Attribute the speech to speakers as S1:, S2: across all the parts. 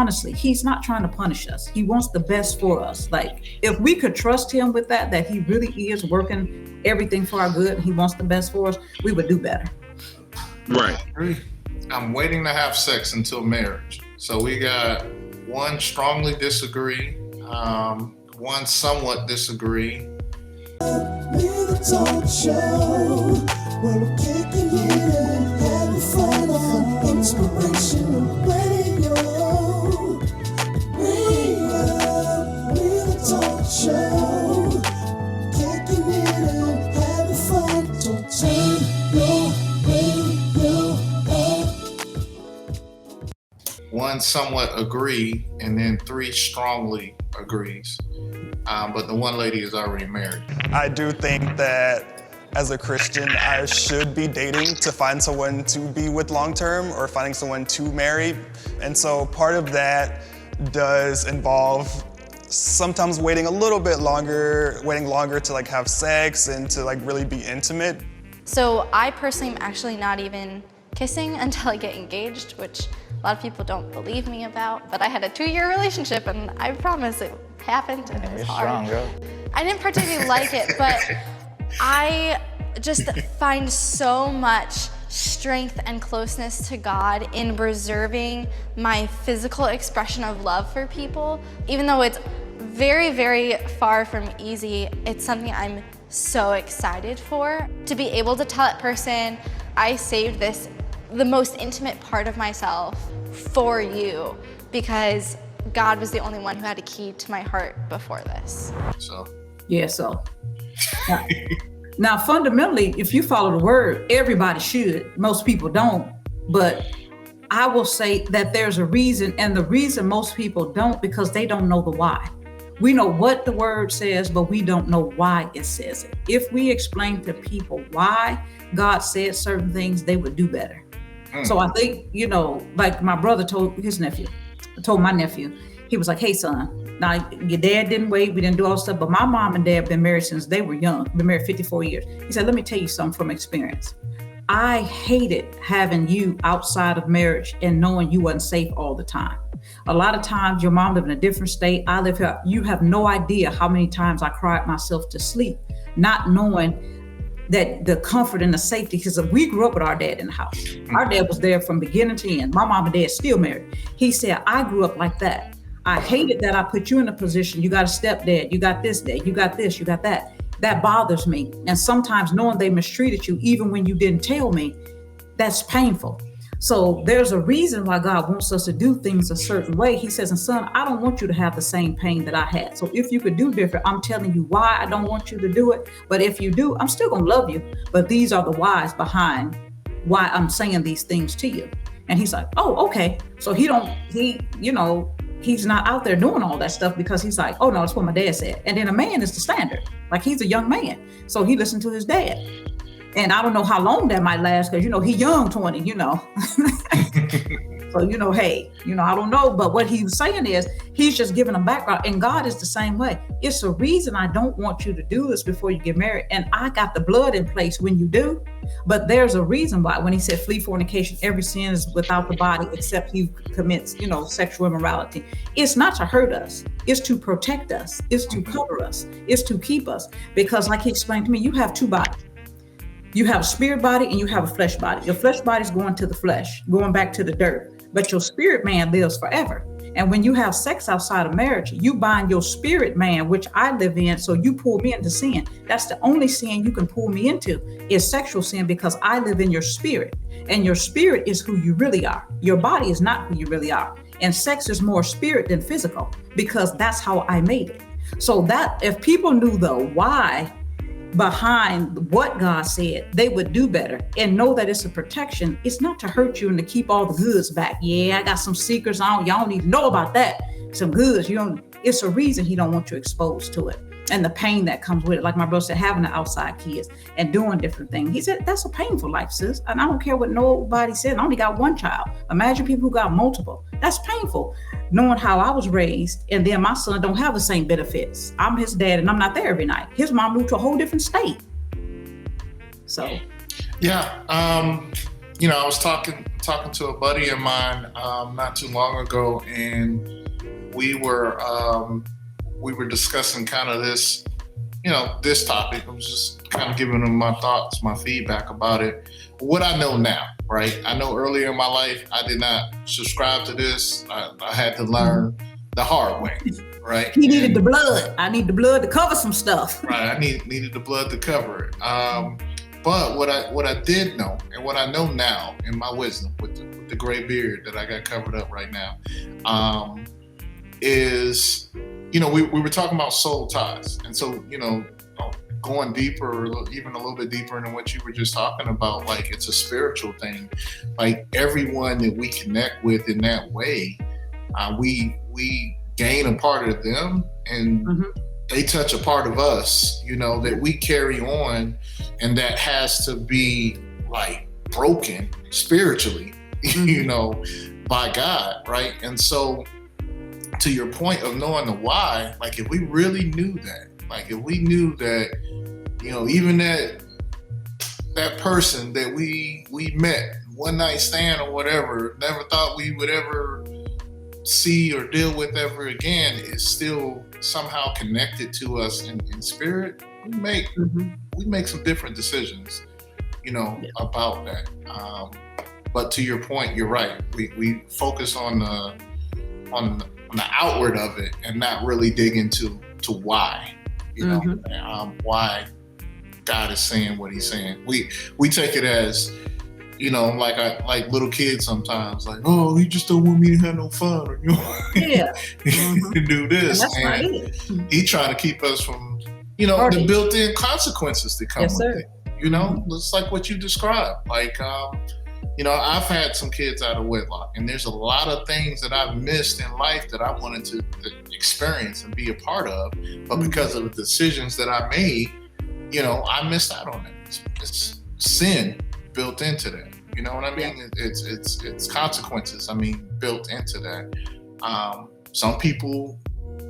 S1: honestly, he's not trying to punish us. He wants the best for us. Like, if we could trust him with that he really is working everything for our good, he wants the best for us, we would do better.
S2: Right.
S3: I'm waiting to have sex until marriage. So we got one strongly disagree, one somewhat disagree.
S4: The talk show where we're kicking it and having fun on inspirational radio. We're the talk show, kicking it and having fun. So turn your radio up.
S3: One somewhat agree, and then 3 strongly agrees. But the one lady is already married.
S5: I do think that as a Christian, I should be dating to find someone to be with long term or finding someone to marry. And so part of that does involve sometimes waiting a little bit longer, to like have sex and to like really be intimate.
S6: So I personally am actually not even kissing until I get engaged, which a lot of people don't believe me about, but I had a 2-year relationship and I promise it happened and it was hard.
S7: Strong, girl.
S6: I didn't particularly like it, but I just find so much strength and closeness to God in preserving my physical expression of love for people. Even though it's very, very far from easy, it's something I'm so excited for. To be able to tell that person, I saved this, the most intimate part of myself for you, because God was the only one who had a key to my heart before this.
S3: So.
S1: Yeah, so. Now, fundamentally, if you follow the word, everybody should. Most people don't. But I will say that there's a reason, and the reason most people don't, because they don't know the why. We know what the word says, but we don't know why it says it. If we explain to people why God said certain things, they would do better. So I think, like my brother told my nephew, he was like, hey, son, now your dad didn't wait. We didn't do all this stuff. But my mom and dad have been married since they were young, been married 54 years. He said, let me tell you something from experience. I hated having you outside of marriage and knowing you wasn't safe all the time. A lot of times your mom lived in a different state. I live here. You have no idea how many times I cried myself to sleep, not knowing that the comfort and the safety, because we grew up with our dad in the house. Our dad was there from beginning to end. My mom and dad still married. He said, I grew up like that. I hated that I put you in a position. You got a stepdad, you got this dad, you got this, you got that. That bothers me. And sometimes knowing they mistreated you, even when you didn't tell me, that's painful. So there's a reason why God wants us to do things a certain way. He says, and son, I don't want you to have the same pain that I had. So if you could do different, I'm telling you why I don't want you to do it. But if you do, I'm still gonna love you. But these are the whys behind why I'm saying these things to you. And he's like, oh, okay. So he's not out there doing all that stuff because he's like, oh no, that's what my dad said. And then a man is the standard. Like, he's a young man. So he listened to his dad. And I don't know how long that might last because, he young 20, So, hey, I don't know. But what he was saying is he's just giving a background. And God is the same way. It's a reason I don't want you to do this before you get married. And I got the blood in place when you do. But there's a reason why when he said flee fornication, every sin is without the body except he commits, sexual immorality. It's not to hurt us. It's to protect us. It's to cover us. It's to keep us. Because like he explained to me, you have 2 bodies. You have a spirit body and you have a flesh body. Your flesh body is going to the flesh, going back to the dirt, but your spirit man lives forever. And when you have sex outside of marriage, you bind your spirit man, which I live in. So you pull me into sin. That's the only sin you can pull me into is sexual sin, because I live in your spirit, and your spirit is who you really are. Your body is not who you really are. And sex is more spirit than physical, because that's how I made it. So that if people knew the why behind what God said, they would do better and know that it's a protection. It's not to hurt you and to keep all the goods back. Yeah, I got some secrets. Y'all don't need to know about that. Some goods. It's a reason he don't want you exposed to it. And the pain that comes with it. Like my brother said, having the outside kids and doing different things. He said, that's a painful life, sis. And I don't care what nobody said. I only got 1 child. Imagine people who got multiple. That's painful. Knowing how I was raised, and then my son don't have the same benefits. I'm his dad and I'm not there every night. His mom moved to a whole different state. So.
S3: Yeah. I was talking talking to a buddy of mine not too long ago, and we were discussing kind of this, this topic. I was just kind of giving him my thoughts, my feedback about it. What I know now, right? I know earlier in my life I did not subscribe to this. I had to learn the hard way, right?
S1: He needed the blood. I need the blood to cover some stuff.
S3: Right. I needed the blood to cover it. But what I did know, and what I know now in my wisdom with the gray beard that I got covered up right now, is, we were talking about soul ties. And so, going deeper, even a little bit deeper into what you were just talking about, like it's a spiritual thing. Like everyone that we connect with in that way, we gain a part of them, and they touch a part of us, that we carry on, and that has to be like broken spiritually, by God, right? And so to your point of knowing the why, like if we really knew that, like if we knew that, even that person that we met, one night stand or whatever, never thought we would ever see or deal with ever again, is still somehow connected to us in spirit, we make some different decisions, about that. But to your point, you're right. We focus on the outward of it and not really dig into why, why God is saying what He's saying. We take it as, like little kids sometimes, like, oh, He just don't want me to have no fun, or do this.
S1: And that's
S3: and
S1: not it.
S3: He trying to keep us from, the built-in consequences that come with it. It's like what you described. Like, I've had some kids out of wedlock, and there's a lot of things that I've missed in life that I wanted to experience and be a part of, but because of the decisions that I made, I missed out on it. It's sin built into that. You know what I mean? It's consequences, built into that. Some people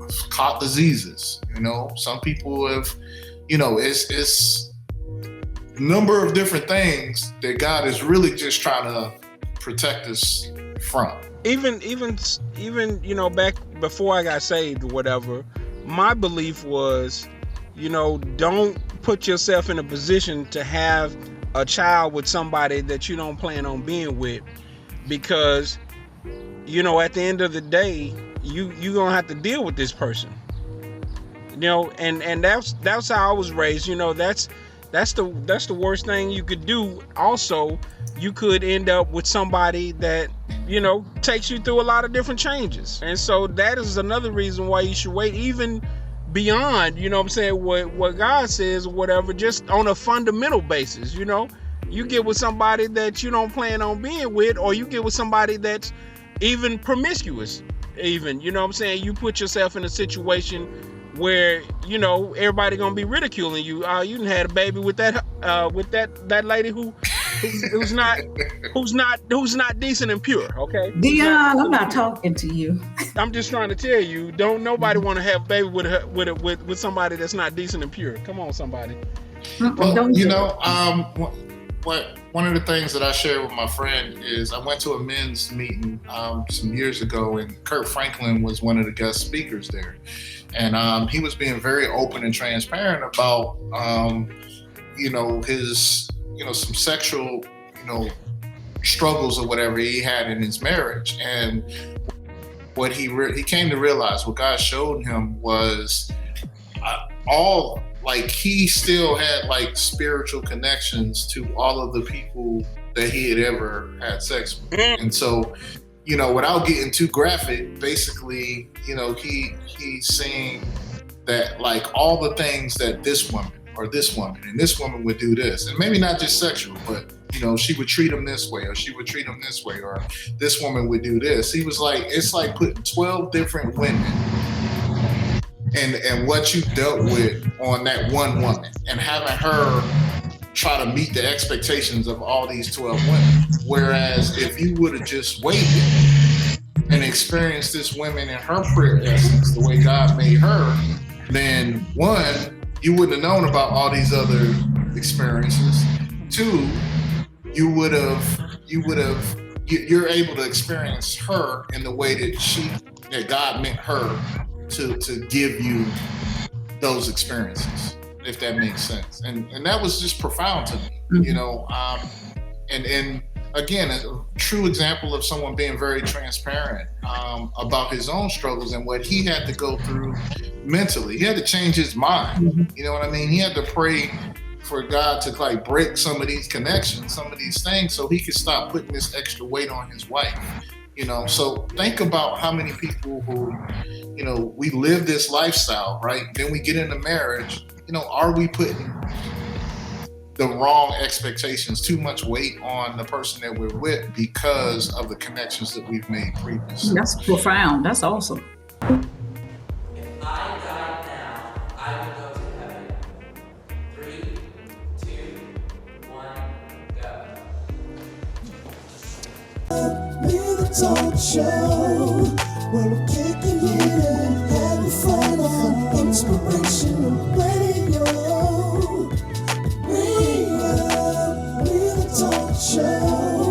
S3: have caught diseases, some people have, it's number of different things that God is really just trying to protect us from.
S2: Even back before I got saved or whatever, my belief was, don't put yourself in a position to have a child with somebody that you don't plan on being with, because at the end of the day you gonna have to deal with this person, and that's how I was raised. That's the worst thing you could do. Also, you could end up with somebody that, takes you through a lot of different changes. And so that is another reason why you should wait, even beyond, what God says or whatever, just on a fundamental basis. You get with somebody that you don't plan on being with, or you get with somebody that's even promiscuous, even, you put yourself in a situation where everybody gonna be ridiculing you. You done had a baby with that lady who's not decent and pure. Okay,
S1: Dion, I'm not talking to you.
S2: I'm just trying to tell you, don't nobody want to have a baby with somebody that's not decent and pure. Come on, somebody.
S3: Well, one of the things that I shared with my friend is I went to a men's meeting some years ago, and Kurt Franklin was one of the guest speakers there. And he was being very open and transparent about, his, some sexual, struggles or whatever he had in his marriage. And what he came to realize, what God showed him was he still had spiritual connections to all of the people that he had ever had sex with. And so, without getting too graphic, basically, he's saying that all the things that this woman and this woman would do this, and maybe not just sexual, but she would treat him this way, or she would treat him this way, or this woman would do this. He was like, it's like putting 12 different women and what you dealt with on that one woman, and having her try to meet the expectations of all these 12 women. Whereas if you would have just waited and experienced this woman in her pure essence, the way God made her, then one, you wouldn't have known about all these other experiences. Two, you would have, you're able to experience her in the way that God meant her to give you those experiences, if that makes sense. And that was just profound to me, you know. And again, a true example of someone being very transparent about his own struggles and what he had to go through mentally. He had to change his mind. You know what I mean? He had to pray for God to like break some of these connections, some of these things, so he could stop putting this extra weight on his wife. You know, so think about how many people who, you know, we live this lifestyle, right? Then we get into marriage. You know, are we putting the wrong expectations, too much weight on the person that we're with because of the connections that we've made previously?
S1: That's profound. That's awesome.
S7: If I died now, I would go to heaven. 3, 2, 1, go.
S4: We're the talk show where we're kicking it and having fun on inspirational radio. We're the talk show.